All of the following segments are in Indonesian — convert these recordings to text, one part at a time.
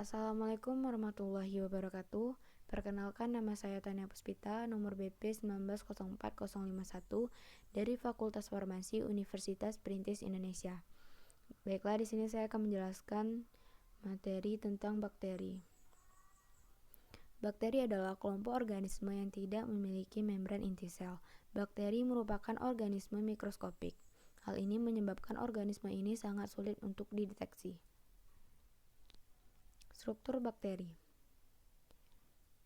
Assalamualaikum warahmatullahi wabarakatuh. Perkenalkan, nama saya Tania Puspita, nomor BP 1904051 dari Fakultas Farmasi Universitas Perintis Indonesia. Baiklah, di sini saya akan menjelaskan materi tentang bakteri. Bakteri adalah kelompok organisme yang tidak memiliki membran inti sel. Bakteri merupakan organisme mikroskopik. Hal ini menyebabkan organisme ini sangat sulit untuk dideteksi. Struktur bakteri.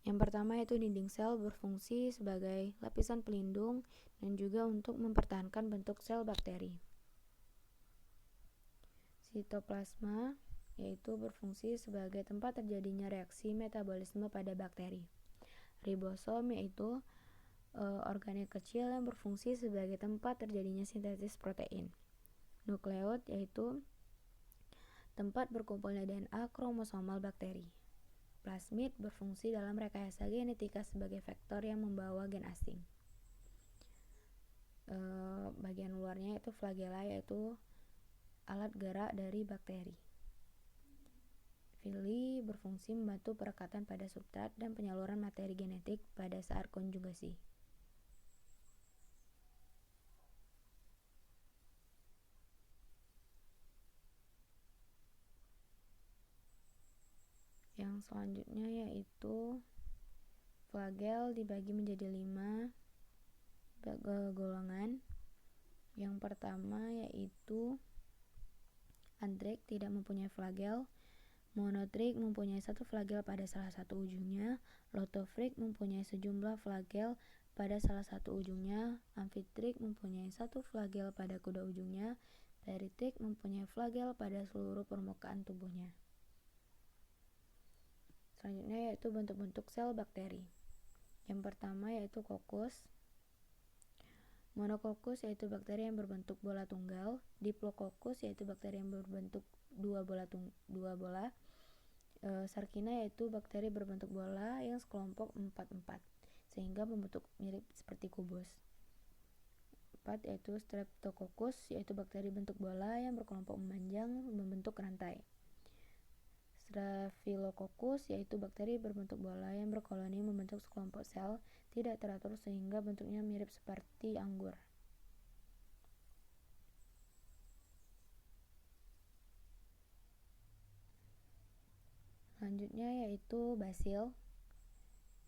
Yang pertama yaitu dinding sel berfungsi sebagai lapisan pelindung dan juga untuk mempertahankan bentuk sel bakteri. Sitoplasma yaitu berfungsi sebagai tempat terjadinya reaksi metabolisme pada bakteri. Ribosom yaitu organel kecil yang berfungsi sebagai tempat terjadinya sintesis protein. Nukleot yaitu tempat berkumpulnya DNA kromosomal bakteri. Plasmid berfungsi dalam rekayasa genetika sebagai vektor yang membawa gen asing. Bagian luarnya itu flagella yaitu alat gerak dari bakteri. Villi berfungsi membantu perekatan pada substrat dan penyaluran materi genetik pada saat konjugasi. Yang selanjutnya yaitu flagel dibagi menjadi 5 golongan. Yang pertama yaitu antrik, tidak mempunyai flagel. Monotrik mempunyai satu flagel pada salah satu ujungnya. Lotofrik mempunyai sejumlah flagel pada salah satu ujungnya. Amfitrik mempunyai satu flagel pada kedua ujungnya. Peritrik mempunyai flagel pada seluruh permukaan tubuhnya. Selanjutnya yaitu bentuk-bentuk sel bakteri. Yang pertama yaitu kokus. Monokokus yaitu bakteri yang berbentuk bola tunggal. Diplococcus yaitu bakteri yang berbentuk dua bola. Sarkina yaitu bakteri berbentuk bola yang sekelompok 4-4 sehingga membentuk mirip seperti kubus. 4 yaitu Streptococcus yaitu bakteri bentuk bola yang berkelompok memanjang membentuk rantai. Staphylococcus yaitu bakteri berbentuk bola yang berkoloni membentuk sekelompok sel tidak teratur sehingga bentuknya mirip seperti anggur. Selanjutnya yaitu basil.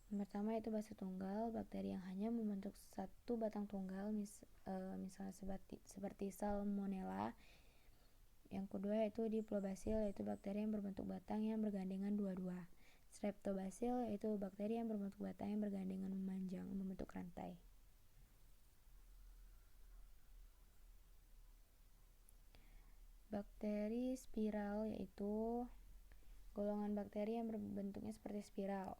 Yang pertama yaitu basil tunggal, bakteri yang hanya membentuk satu batang tunggal, misalnya seperti Salmonella. Yang kedua yaitu Diplobasil, yaitu bakteri yang berbentuk batang yang bergandengan dua-dua. Streptobacil yaitu bakteri yang berbentuk batang yang bergandengan memanjang membentuk rantai. Bakteri spiral yaitu golongan bakteri yang berbentuknya seperti spiral.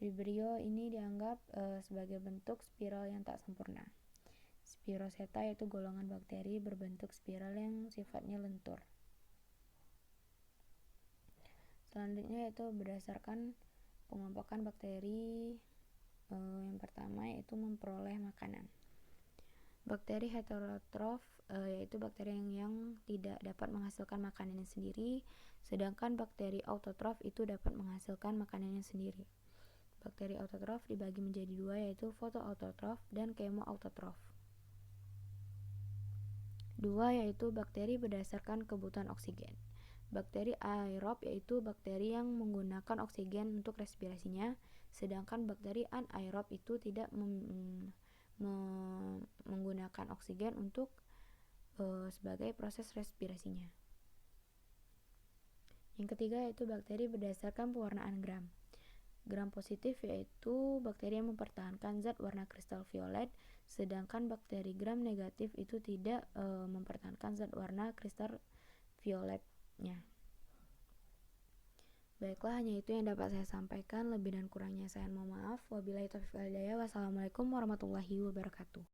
Vibrio ini dianggap sebagai bentuk spiral yang tak sempurna. Spiroseta yaitu golongan bakteri berbentuk spiral yang sifatnya lentur. Selanjutnya yaitu berdasarkan pengelompokan bakteri. Yang pertama yaitu memperoleh makanan. Bakteri heterotrof yaitu bakteri yang tidak dapat menghasilkan makanannya sendiri, sedangkan bakteri autotrof itu dapat menghasilkan makanannya sendiri. Bakteri autotrof dibagi menjadi dua yaitu fotoautotrof dan kemoautotrof. Dua yaitu bakteri berdasarkan kebutuhan oksigen. Bakteri aerob yaitu bakteri yang menggunakan oksigen untuk respirasinya, sedangkan bakteri anaerob itu tidak menggunakan oksigen untuk sebagai proses respirasinya. Yang ketiga yaitu bakteri berdasarkan pewarnaan gram. Gram positif yaitu bakteri yang mempertahankan zat warna kristal violet, sedangkan bakteri gram negatif itu tidak mempertahankan zat warna kristal violetnya. Baiklah, hanya itu yang dapat saya sampaikan. Lebih dan kurangnya saya mohon maaf. Wabillahi taufiq wal hidayah. Wassalamualaikum warahmatullahi wabarakatuh.